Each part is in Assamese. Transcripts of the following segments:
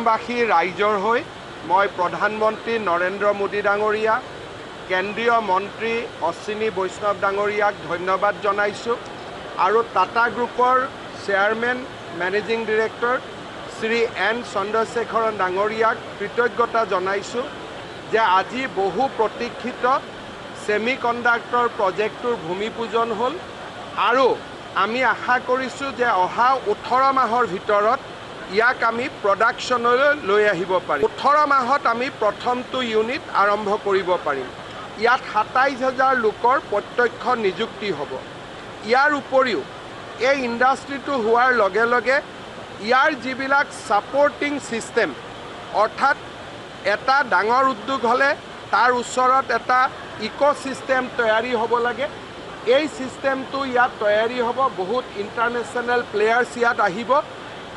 বাসী ৰাইজৰ হৈ মই প্ৰধানমন্ত্ৰী নৰেন্দ্ৰ মোদী ডাঙৰীয়া কেন্দ্ৰীয় মন্ত্ৰী অশ্বিনী বৈষ্ণৱ ডাঙৰীয়াক ধন্যবাদ জনাইছোঁ আৰু টাটা গ্ৰুপৰ chairman managing director Shri N Chandrasekaran ডাঙৰীয়াক কৃতজ্ঞতা জনাইছোঁ যে আজি বহু প্ৰতীক্ষিত সেমি কণ্ডাক্টৰ প্ৰজেক্টৰ ভূমিপূজন হ'ল আৰু আমি আশা কৰিছোঁ যে অহা 18 মাহৰ ভিতৰত ইয়াক আমি প্ৰডাকশ্যনলৈ লৈ আহিব পাৰিম। 18 মাহত আমি প্ৰথমটো ইউনিট আৰম্ভ কৰিব পাৰিম। ইয়াত 27,000 লোকৰ প্ৰত্যক্ষ নিযুক্তি হ'ব। ইয়াৰ উপৰিও এই ইণ্ডাষ্ট্ৰিটো হোৱাৰ লগে লগে ইয়াৰ যিবিলাক ছাপৰ্টিং ছিষ্টেম অৰ্থাৎ এটা ডাঙৰ উদ্যোগ হ'লে তাৰ ওচৰত এটা ইক'ছিষ্টেম তৈয়াৰী হ'ব লাগে। এই ছিষ্টেমটো ইয়াত তৈয়াৰী হ'ব, বহুত ইণ্টাৰনেশ্যনেল প্লেয়াৰ্ছ ইয়াত আহিব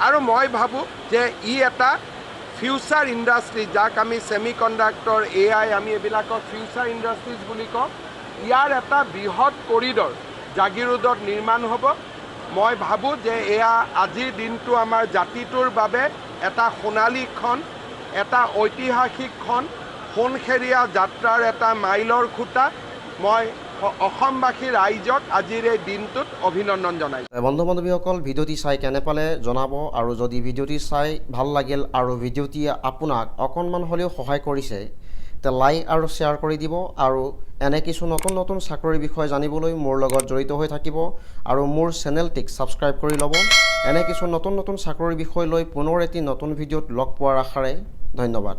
আৰু মই ভাবোঁ যে ই এটা ফিউচাৰ ইণ্ডাষ্ট্ৰী, যাক আমি ছেমি কণ্ডাক্টৰ AI আমি এইবিলাকক ফিউচাৰ ইণ্ডাষ্ট্ৰিজ বুলি কওঁ। ইয়াৰ এটা বৃহৎ কৰিডৰ জাগিৰোডত নিৰ্মাণ হ'ব। মই ভাবোঁ যে এয়া আজিৰ দিনটো আমাৰ জাতিটোৰ বাবে এটা সোণালী ক্ষণ, এটা ঐতিহাসিক ক্ষণ, সোণখেৰীয়া যাত্ৰাৰ এটা মাইলৰ খুঁটা। মই অসমবাসী ৰাইজক আজিৰ এই দিনটোত অভিনন্দন জনাইছোঁ। বন্ধু বান্ধৱীসকল, ভিডিঅ'টি চাই কেনে পালে জনাব আৰু যদি ভিডিঅ'টি চাই ভাল লাগিল আৰু ভিডিঅ'টিয়ে আপোনাক অকণমান হ'লেও সহায় কৰিছে তে লাইক আৰু শ্বেয়াৰ কৰি দিব আৰু এনে কিছু নতুন নতুন চাকৰিৰ বিষয়ে জানিবলৈ মোৰ লগত জড়িত হৈ থাকিব আৰু মোৰ চেনেলটিক ছাবস্ক্ৰাইব কৰি ল'ব। এনে কিছু নতুন নতুন চাকৰিৰ বিষয় লৈ পুনৰ এটি নতুন ভিডিঅ'ত লগ পোৱাৰ আশাৰে ধন্যবাদ।